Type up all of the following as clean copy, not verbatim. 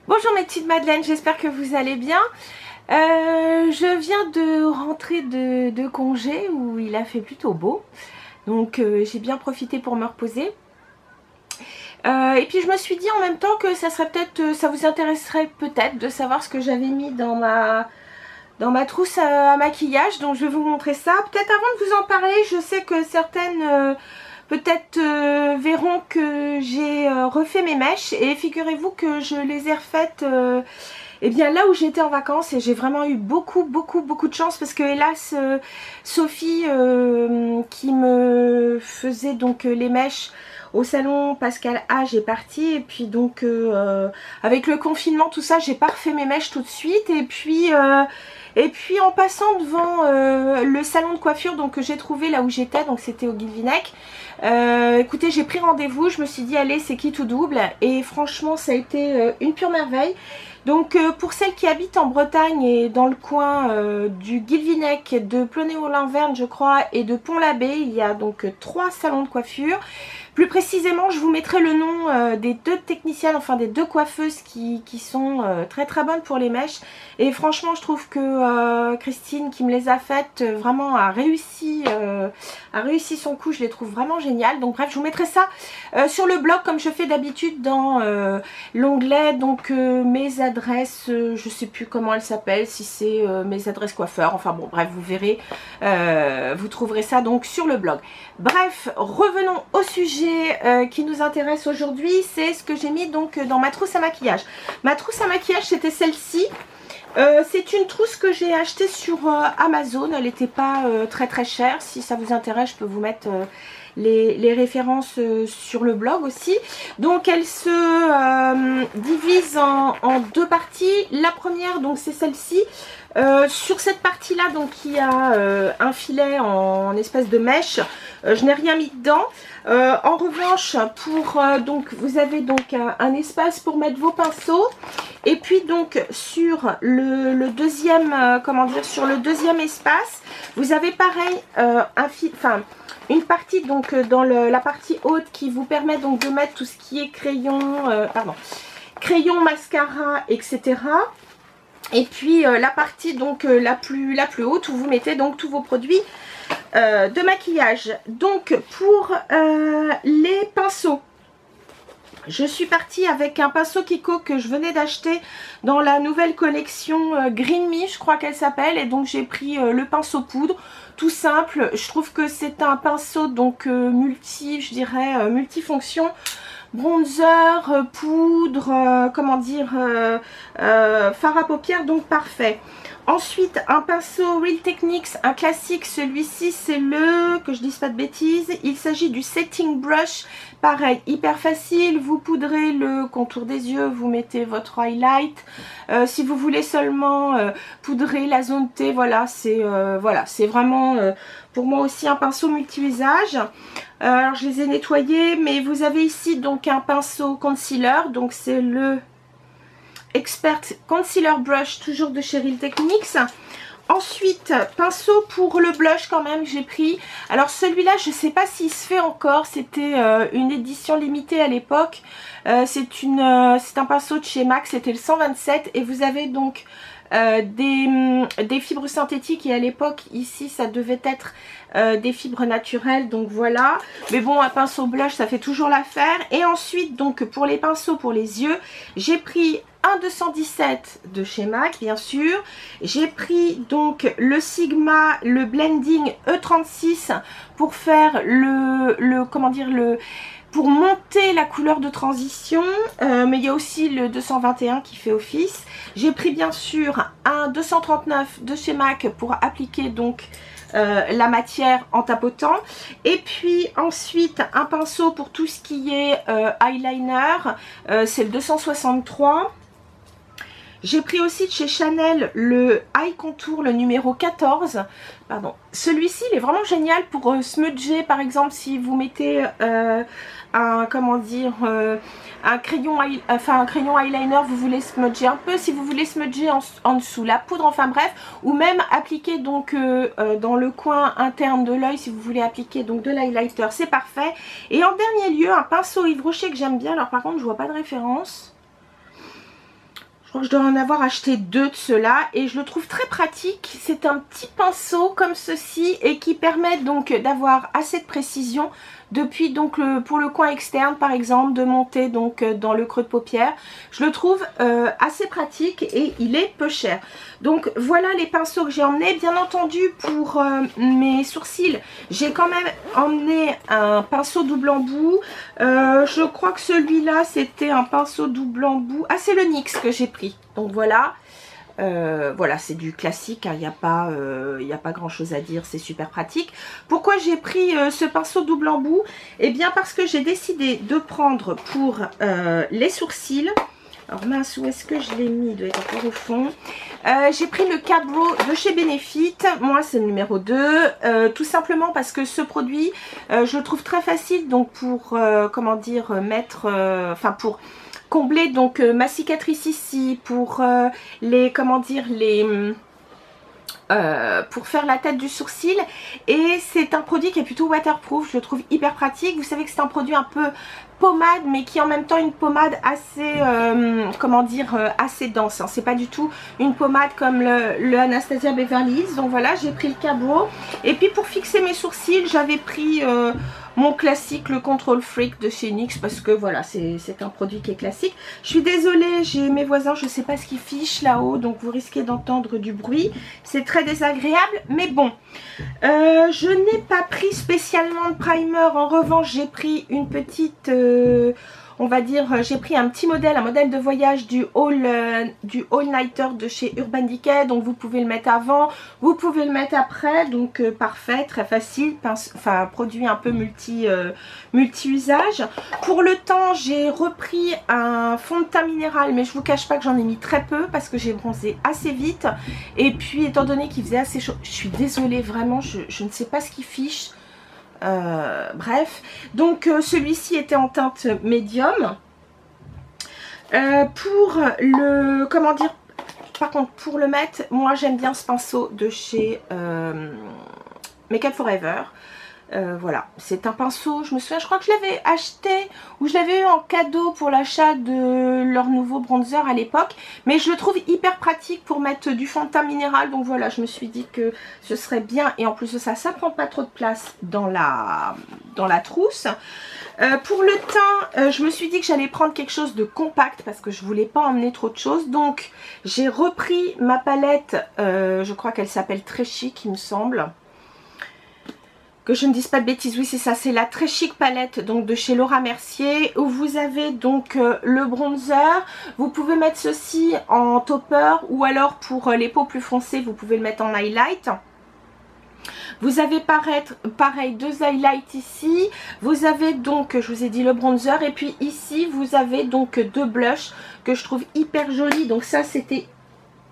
Bonjour mes petites madeleines, j'espère que vous allez bien. Je viens de rentrer de congé où il a fait plutôt beau. Donc j'ai bien profité pour me reposer. Et puis je me suis dit en même temps que ça serait peut-être, ça vous intéresserait peut-être de savoir ce que j'avais mis dans ma trousse à maquillage. Donc je vais vous montrer ça. Peut-être avant de vous en parler, je sais que certaines peut-être verront que j'ai refait mes mèches. Et figurez-vous que je les ai refaites et bien là où j'étais en vacances, et j'ai vraiment eu beaucoup de chance parce que hélas Sophie qui me faisait donc les mèches au salon Pascal H est partie, et puis donc avec le confinement tout ça j'ai pas refait mes mèches tout de suite, et puis en passant devant le salon de coiffure donc que j'ai trouvé là où j'étais, donc c'était au Guilvinec, écoutez, j'ai pris rendez-vous, je me suis dit allez c'est qui tout double, et franchement ça a été une pure merveille. Donc pour celles qui habitent en Bretagne et dans le coin du Guilvinec, de Plonéo-Lanverne je crois, et de Pont-l'Abbé, il y a donc 3 salons de coiffure. Plus précisément, je vous mettrai le nom des 2 techniciennes, enfin des 2 coiffeuses qui sont très bonnes pour les mèches. Et franchement, je trouve que Christine qui me les a faites vraiment a réussi son coup. Je les trouve vraiment géniales. Donc bref, je vous mettrai ça sur le blog comme je fais d'habitude dans l'onglet donc mes adresses. Je sais plus comment elles s'appellent, si c'est mes adresses coiffeurs. Enfin bon, bref, vous verrez. Vous trouverez ça donc sur le blog. Bref, revenons au sujet qui nous intéresse aujourd'hui. C'est ce que j'ai mis donc dans ma trousse à maquillage. Ma trousse à maquillage, c'était celle-ci. C'est une trousse que j'ai achetée sur Amazon. Elle n'était pas très chère. Si ça vous intéresse, je peux vous mettre les références sur le blog aussi. Donc elle se divise en 2 parties. La première, donc c'est celle-ci. Sur cette partie là donc il y a un filet en espèce de mèche, je n'ai rien mis dedans. En revanche pour donc vous avez donc un espace pour mettre vos pinceaux, et puis donc sur le deuxième comment dire, sur le deuxième espace vous avez pareil une partie donc dans la partie haute qui vous permet donc de mettre tout ce qui est crayon, crayon, mascara, etc. Et puis la partie donc la plus haute où vous mettez donc tous vos produits de maquillage. Donc pour les pinceaux, je suis partie avec un pinceau Kiko que je venais d'acheter dans la nouvelle collection Green Me, je crois qu'elle s'appelle. Et donc j'ai pris le pinceau poudre, tout simple. Je trouve que c'est un pinceau donc multifonction. Bronzer, poudre, comment dire, fard à paupières, donc parfait. Ensuite, un pinceau Real Techniques, un classique. Celui-ci, c'est que je dise pas de bêtises, il s'agit du Setting Brush. Pareil, hyper facile. Vous poudrez le contour des yeux, vous mettez votre highlight. Si vous voulez seulement poudrer la zone T, voilà, c'est vraiment pour moi aussi un pinceau multi-usage. Alors je les ai nettoyés, mais vous avez ici donc un pinceau concealer, donc c'est le Expert Concealer Brush, toujours de chez Real Techniques. Ensuite, pinceau pour le blush quand même, j'ai pris. Alors celui-là, je ne sais pas s'il se fait encore, c'était une édition limitée à l'époque. C'est un pinceau de chez MAC, c'était le 127, et vous avez donc des fibres synthétiques, et à l'époque ici ça devait être des fibres naturelles, donc voilà. Mais bon, un pinceau blush ça fait toujours l'affaire. Et ensuite donc pour les pinceaux pour les yeux, j'ai pris un 217 de chez MAC bien sûr. J'ai pris donc le Sigma, le Blending E36 pour faire pour monter la couleur de transition, mais il y a aussi le 221 qui fait office. J'ai pris bien sûr un 239 de chez MAC pour appliquer donc la matière en tapotant. Et puis ensuite un pinceau pour tout ce qui est eyeliner, c'est le 263. J'ai pris aussi de chez Chanel le Eye Contour, le numéro 14. Pardon. Celui-ci, il est vraiment génial pour smudger, par exemple, si vous mettez un crayon eyeliner, vous voulez smudger un peu, si vous voulez smudger en dessous la poudre, enfin bref, ou même appliquer donc dans le coin interne de l'œil, si vous voulez appliquer donc de l'highlighter, c'est parfait. Et en dernier lieu, un pinceau Yves Rocher que j'aime bien. Alors par contre, je vois pas de référence. crois que je dois en avoir acheté 2 de ceux-là et je le trouve très pratique. C'est un petit pinceau comme ceci et qui permet donc d'avoir assez de précision depuis donc pour le coin externe par exemple, de monter donc dans le creux de paupière. Je le trouve assez pratique et il est peu cher. Donc voilà les pinceaux que j'ai emmenés. Bien entendu pour mes sourcils, j'ai quand même emmené un pinceau double embout. Je crois que celui-là c'était un pinceau double embout. Ah, c'est le NYX que j'ai pris. Donc voilà. Voilà, c'est du classique, il n'y a pas grand chose à dire, c'est super pratique. Pourquoi j'ai pris ce pinceau double embout? Eh bien parce que j'ai décidé de prendre pour les sourcils. Alors mince, où est-ce que je l'ai mis? Il doit être encore au fond. J'ai pris le Cabro de chez Benefit. Moi c'est le numéro 2. Tout simplement parce que ce produit, je le trouve très facile donc pour, comment dire, mettre, enfin pour combler donc ma cicatrice ici, pour les, comment dire, les pour faire la tête du sourcil. Et c'est un produit qui est plutôt waterproof, je le trouve hyper pratique. Vous savez que c'est un produit un peu pommade mais qui est en même temps une pommade assez comment dire, assez dense, hein. C'est pas du tout une pommade comme le Anastasia Beverly Hills. Donc voilà, j'ai pris le Cabro. Et puis pour fixer mes sourcils, j'avais pris mon classique, le Control Freak de chez NYX, parce que voilà, c'est un produit qui est classique. Je suis désolée, j'ai mes voisins, je sais pas ce qu'ils fichent là-haut, donc vous risquez d'entendre du bruit. C'est très désagréable, mais bon. Je n'ai pas pris spécialement de primer. En revanche, j'ai pris une petite... on va dire, j'ai pris un petit modèle, un modèle de voyage du All Nighter de chez Urban Decay. Donc vous pouvez le mettre avant, vous pouvez le mettre après. Donc parfait, très facile, enfin produit un peu multi-usage. Pour le temps, j'ai repris un fond de teint minéral, mais je vous cache pas que j'en ai mis très peu parce que j'ai bronzé assez vite. Et puis étant donné qu'il faisait assez chaud, je suis désolée vraiment, je ne sais pas ce qu'il fiche. Bref, donc celui-ci était en teinte médium. Pour le, comment dire, par contre pour le mettre, moi j'aime bien ce pinceau de chez Make Up For Ever. Voilà, c'est un pinceau, je me souviens, je crois que je l'avais acheté ou je l'avais eu en cadeau pour l'achat de leur nouveau bronzer à l'époque, mais je le trouve hyper pratique pour mettre du fond de teint minéral. Donc voilà, je me suis dit que ce serait bien, et en plus de ça, ça prend pas trop de place dans la trousse. Pour le teint, je me suis dit que j'allais prendre quelque chose de compact parce que je voulais pas emmener trop de choses. Donc j'ai repris ma palette, je crois qu'elle s'appelle Très Chic il me semble. Que je ne dise pas de bêtises, oui c'est ça, c'est la Très Chic palette donc de chez Laura Mercier, où vous avez donc le bronzer. Vous pouvez mettre ceci en topper, ou alors pour les peaux plus foncées vous pouvez le mettre en highlight. Vous avez pareil 2 highlights ici. Vous avez donc, je vous ai dit, le bronzer, et puis ici vous avez donc 2 blushs que je trouve hyper jolis. Donc ça c'était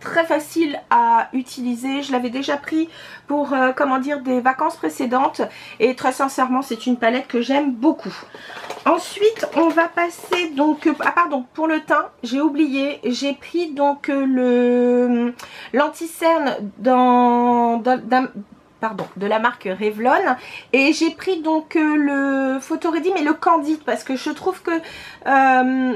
très facile à utiliser, je l'avais déjà pris pour comment dire, des vacances précédentes, et très sincèrement c'est une palette que j'aime beaucoup. Ensuite on va passer donc, ah pardon, pour le teint j'ai oublié, j'ai pris donc l'anti-cerne de la marque Revlon, et j'ai pris donc le Photo Ready mais le Candide, parce que je trouve que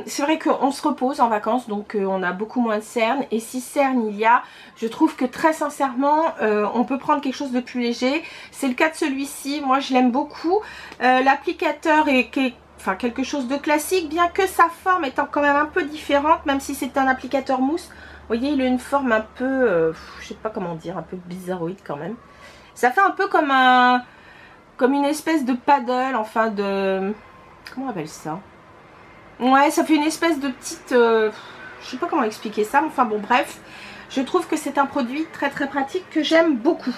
c'est vrai qu'on se repose en vacances, donc on a beaucoup moins de cernes, et si cernes il y a, je trouve que très sincèrement on peut prendre quelque chose de plus léger. C'est le cas de celui-ci, moi je l'aime beaucoup. L'applicateur est enfin quelque chose de classique, bien que sa forme étant quand même un peu différente, même si c'est un applicateur mousse. Vous voyez, il a une forme un peu, je sais pas comment dire, un peu bizarroïde quand même. Ça fait un peu comme une espèce de paddle, enfin de... Comment on appelle ça? Ouais, ça fait une espèce de petite... je sais pas comment expliquer ça, mais enfin bon, bref. Je trouve que c'est un produit très très pratique que j'aime beaucoup.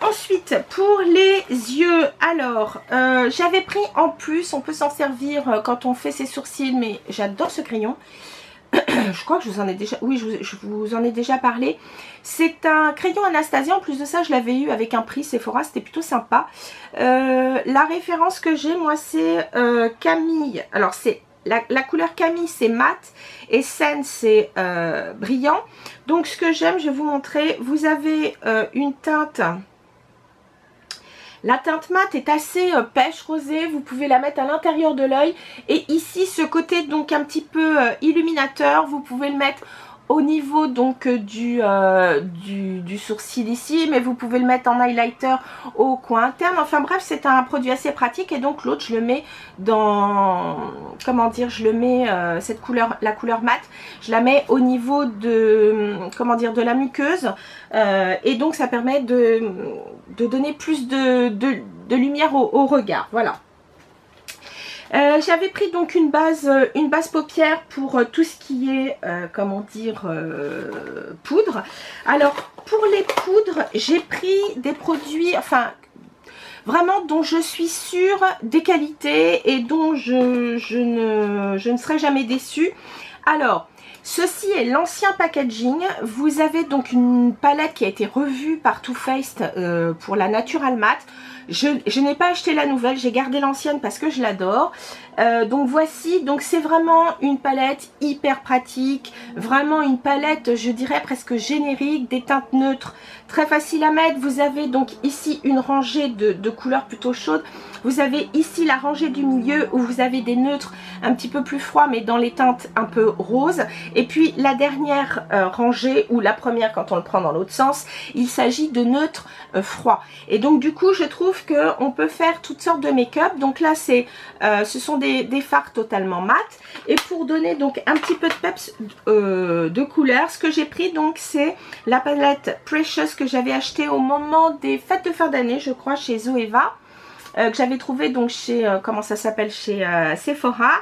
Ensuite, pour les yeux, alors, j'avais pris en plus, on peut s'en servir quand on fait ses sourcils, mais j'adore ce crayon. Je crois que je vous en ai déjà, oui, je vous en ai déjà parlé. C'est un crayon Anastasia, en plus de ça je l'avais eu avec un prix Sephora, c'était plutôt sympa. La référence que j'ai moi c'est Camille, alors c'est la couleur Camille c'est mat et Sen c'est brillant. Donc ce que j'aime, je vais vous montrer, vous avez une teinte La teinte mat est assez pêche rosée, vous pouvez la mettre à l'intérieur de l'œil. Et ici, ce côté donc un petit peu illuminateur, vous pouvez le mettre au niveau donc du sourcil ici, mais vous pouvez le mettre en highlighter au coin interne. Enfin bref, c'est un produit assez pratique. Et donc l'autre, je le mets dans, comment dire, je le mets, cette couleur, la couleur mat, je la mets au niveau de, comment dire, de la muqueuse. Et donc ça permet de donner plus de lumière au regard. Voilà. J'avais pris donc une base paupière pour tout ce qui est, comment dire, poudre. Alors, pour les poudres, j'ai pris des produits, enfin, vraiment dont je suis sûre des qualités et dont je ne serai jamais déçue. Alors, ceci est l'ancien packaging. Vous avez donc une palette qui a été revue par Too Faced pour la Natural Matte. Je n'ai pas acheté la nouvelle, j'ai gardé l'ancienne parce que je l'adore. Donc voici, donc c'est vraiment une palette hyper pratique, vraiment une palette, je dirais presque générique, des teintes neutres, très facile à mettre. Vous avez donc ici une rangée de couleurs plutôt chaudes. Vous avez ici la rangée du milieu où vous avez des neutres un petit peu plus froids mais dans les teintes un peu roses. Et puis la dernière rangée, ou la première quand on le prend dans l'autre sens, il s'agit de neutres froids. Et donc du coup je trouve qu'on peut faire toutes sortes de make-up. Donc là ce sont des fards totalement mat. Et pour donner donc un petit peu de peps de couleur, ce que j'ai pris donc c'est la palette Precious que j'avais acheté au moment des fêtes de fin d'année, je crois, chez Zoeva. Que j'avais trouvé donc chez, comment ça s'appelle, chez Sephora.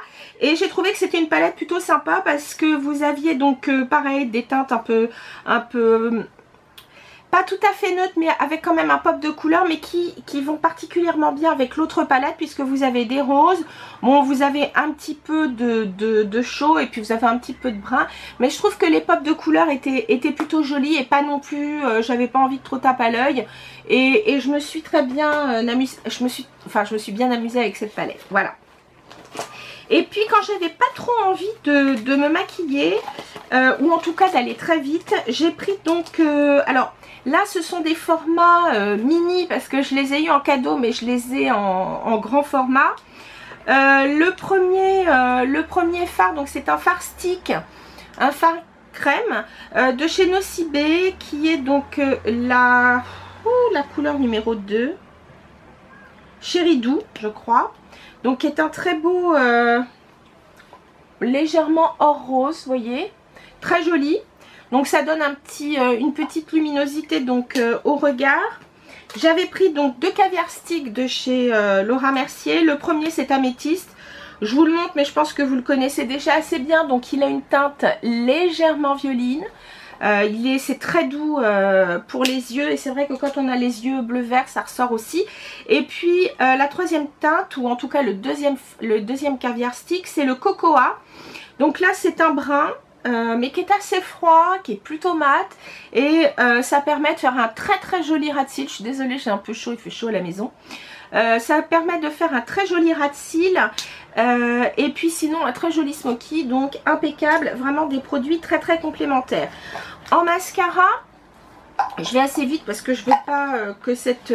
Et j'ai trouvé que c'était une palette plutôt sympa parce que vous aviez donc pareil des teintes un peu pas tout à fait neutres mais avec quand même un pop de couleur, mais qui vont particulièrement bien avec l'autre palette puisque vous avez des roses, bon vous avez un petit peu de chaud et puis vous avez un petit peu de brun, mais je trouve que les pops de couleur étaient plutôt jolis et pas non plus, j'avais pas envie de trop taper à l'œil et je me suis très bien amusée, je me suis bien amusée avec cette palette, voilà. Et puis quand j'avais pas trop envie de me maquiller, ou en tout cas d'aller très vite, j'ai pris donc, alors là ce sont des formats mini parce que je les ai eu en cadeau mais je les ai en grand format. Le premier fard, donc c'est un fard stick, un fard crème de chez Nocibé qui est donc la couleur numéro 2, Chéri Doux je crois. Donc qui est un très beau, légèrement or rose, vous voyez, très joli. Donc ça donne une petite luminosité donc au regard. J'avais pris donc 2 caviar sticks de chez Laura Mercier. Le premier c'est améthyste. Je vous le montre mais je pense que vous le connaissez déjà assez bien. Donc il a une teinte légèrement violine. C'est très doux pour les yeux et c'est vrai que quand on a les yeux bleu-vert ça ressort aussi. Et puis la troisième teinte, ou en tout cas le deuxième caviar stick, c'est le cocoa. Donc là c'est un brun mais qui est assez froid, qui est plutôt mat et ça permet de faire un très très joli ras de cils. Je suis désolée, j'ai un peu chaud, il fait chaud à la maison. Ça permet de faire un très joli ras de cils et puis sinon un très joli smoky, donc impeccable, vraiment des produits très très complémentaires. En mascara, je vais assez vite parce que je veux pas que cette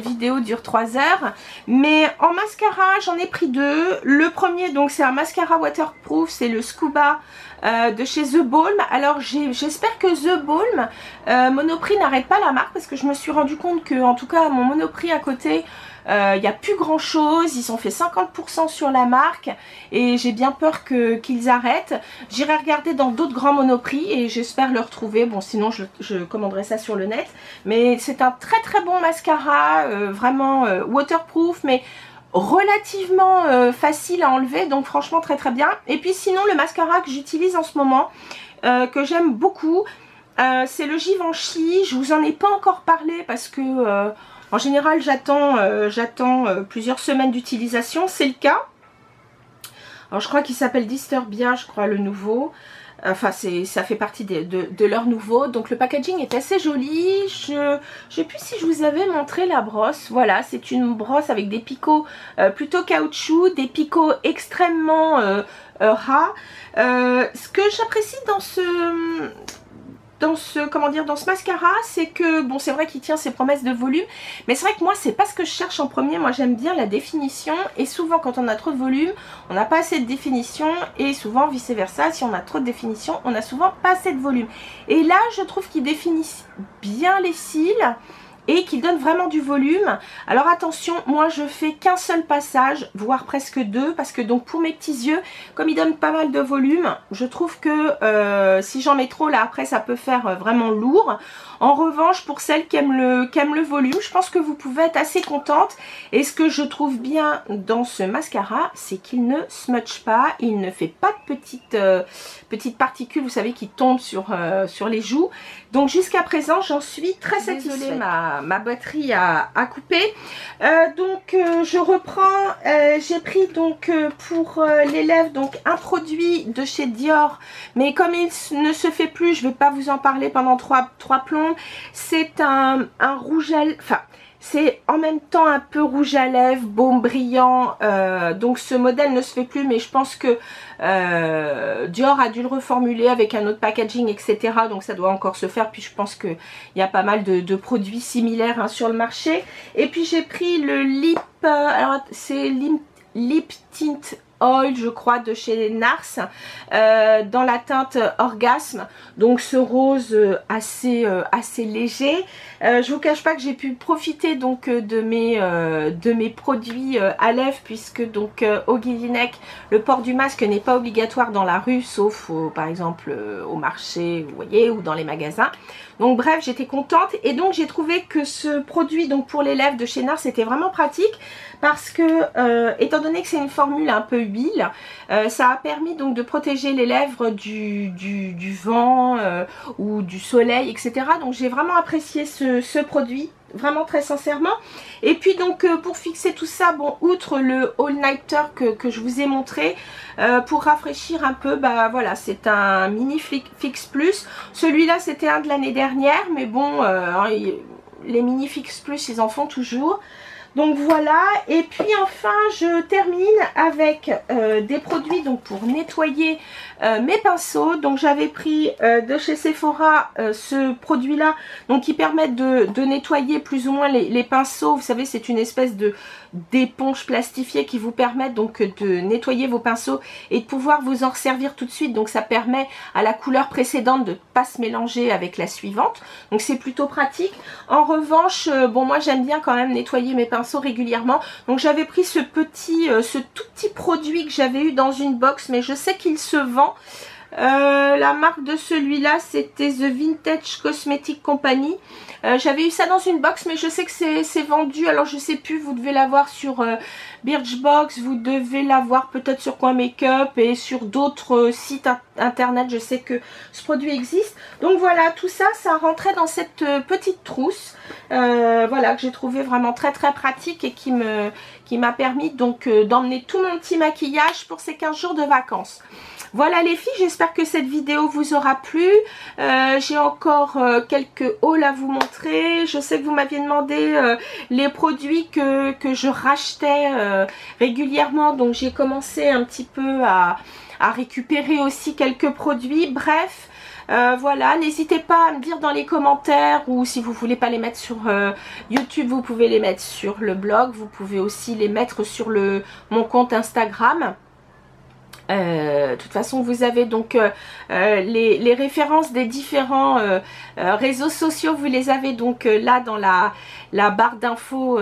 vidéo dure 3 heures, mais en mascara j'en ai pris 2. Le premier donc c'est un mascara waterproof, c'est le Scuba de chez The Balm. Alors j'espère que The Balm Monoprix n'arrête pas la marque parce que je me suis rendu compte que en tout cas à mon Monoprix à côté il n'y a plus grand chose, ils ont fait 50% sur la marque et j'ai bien peur qu'ils arrêtent. J'irai regarder dans d'autres grands Monoprix et j'espère le retrouver. Bon sinon je commanderai ça sur le net, mais c'est un très très bon mascara, vraiment waterproof mais relativement facile à enlever, donc franchement très très bien. Et puis sinon le mascara que j'utilise en ce moment, que j'aime beaucoup, c'est le Givenchy. Je vous en ai pas encore parlé parce que en général j'attends plusieurs semaines d'utilisation. C'est le cas. Alors je crois qu'il s'appelle Disturbia, je crois, le nouveau. Enfin ça fait partie de leur nouveau. Donc le packaging est assez joli. Je sais plus si je vous avais montré la brosse. Voilà, c'est une brosse avec des picots plutôt caoutchouc, des picots extrêmement ras. Ce que j'apprécie dans ce, comment dire, dans ce mascara, c'est que, bon, c'est vrai qu'il tient ses promesses de volume, mais c'est vrai que moi, c'est pas ce que je cherche en premier. Moi, j'aime bien la définition, et souvent, quand on a trop de volume, on n'a pas assez de définition, et souvent, vice versa, si on a trop de définition, on a souvent pas assez de volume. Et là, je trouve qu'il définit bien les cils, et qu'il donne vraiment du volume. Alors attention, moi je fais qu'un seul passage, voire presque deux, parce que donc pour mes petits yeux, comme il donne pas mal de volume, je trouve que si j'en mets trop là après ça peut faire vraiment lourd. En revanche, pour celles qui aiment le volume, je pense que vous pouvez être assez contente. Et ce que je trouve bien dans ce mascara, c'est qu'il ne smudge pas, il ne fait pas de petites particules, vous savez, qui tombent sur les joues. Donc jusqu'à présent, j'en suis très satisfaite. Désolée, ma batterie a coupé. Je reprends. J'ai pris donc pour les lèvres donc un produit de chez Dior, mais comme il ne se fait plus, je ne vais pas vous en parler pendant trois plombs. C'est un rouge à lèvres, enfin c'est en même temps un peu rouge à lèvres, baume brillant, donc ce modèle ne se fait plus, mais je pense que Dior a dû le reformuler avec un autre packaging, etc. Donc ça doit encore se faire, puis je pense qu'il y a pas mal de produits similaires hein, sur le marché. Et puis j'ai pris le lip, alors c'est lip tint oil, je crois, de chez NARS, dans la teinte Orgasme, donc ce rose assez léger. Je vous cache pas que j'ai pu profiter donc de mes produits à lèvres, puisque donc au Guilvinec, le port du masque n'est pas obligatoire dans la rue, sauf par exemple au marché, vous voyez, ou dans les magasins. Donc bref, j'étais contente, et donc j'ai trouvé que ce produit donc pour les lèvres de chez NARS était vraiment pratique, parce que étant donné que c'est une formule un peu huile, ça a permis donc de protéger les lèvres du vent ou du soleil, etc. Donc j'ai vraiment apprécié ce produit, vraiment très sincèrement. Et puis donc pour fixer tout ça, bon, outre le All Nighter que je vous ai montré, pour rafraîchir un peu, bah voilà, c'est un mini Fix Plus. Celui-là c'était un de l'année dernière, mais bon, les mini Fix Plus ils en font toujours. Donc voilà, et puis enfin je termine avec des produits donc pour nettoyer mes pinceaux. Donc j'avais pris de chez Sephora ce produit là, donc qui permet de nettoyer plus ou moins les pinceaux. Vous savez, c'est une espèce d'éponge plastifiée qui vous permet donc de nettoyer vos pinceaux et de pouvoir vous en servir tout de suite. Donc ça permet à la couleur précédente de ne pas se mélanger avec la suivante, donc c'est plutôt pratique. En revanche, bon, moi j'aime bien quand même nettoyer mes pinceaux régulièrement, donc j'avais pris ce tout petit produit que j'avais eu dans une box, mais je sais qu'il se vend. La marque de celui-là c'était The Vintage Cosmetic Company. J'avais eu ça dans une box, mais je sais que c'est vendu, alors je sais plus, vous devez l'avoir sur Birchbox, vous devez l'avoir peut-être sur Coin Makeup et sur d'autres sites internet, je sais que ce produit existe. Donc voilà, tout ça, ça rentrait dans cette petite trousse, voilà, que j'ai trouvé vraiment très pratique et qui m'a permis donc d'emmener tout mon petit maquillage pour ces 15 jours de vacances. Voilà les filles, j'espère que cette vidéo vous aura plu. J'ai encore quelques hauls à vous montrer. Je sais que vous m'aviez demandé les produits que je rachetais régulièrement. Donc j'ai commencé un petit peu à récupérer aussi quelques produits. Bref, voilà, n'hésitez pas à me dire dans les commentaires, ou si vous voulez pas les mettre sur YouTube, vous pouvez les mettre sur le blog. Vous pouvez aussi les mettre sur mon compte Instagram. De toute façon, vous avez donc les références des différents réseaux sociaux, vous les avez donc là dans la barre d'infos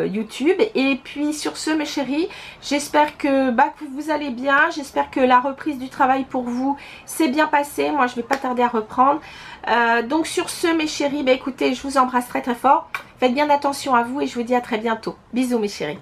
YouTube. Et puis sur ce, mes chéris, j'espère que vous allez bien, j'espère que la reprise du travail pour vous s'est bien passée. Moi je vais pas tarder à reprendre, donc sur ce, mes chéris, écoutez, je vous embrasse très fort, faites bien attention à vous et je vous dis à très bientôt. Bisous mes chéris.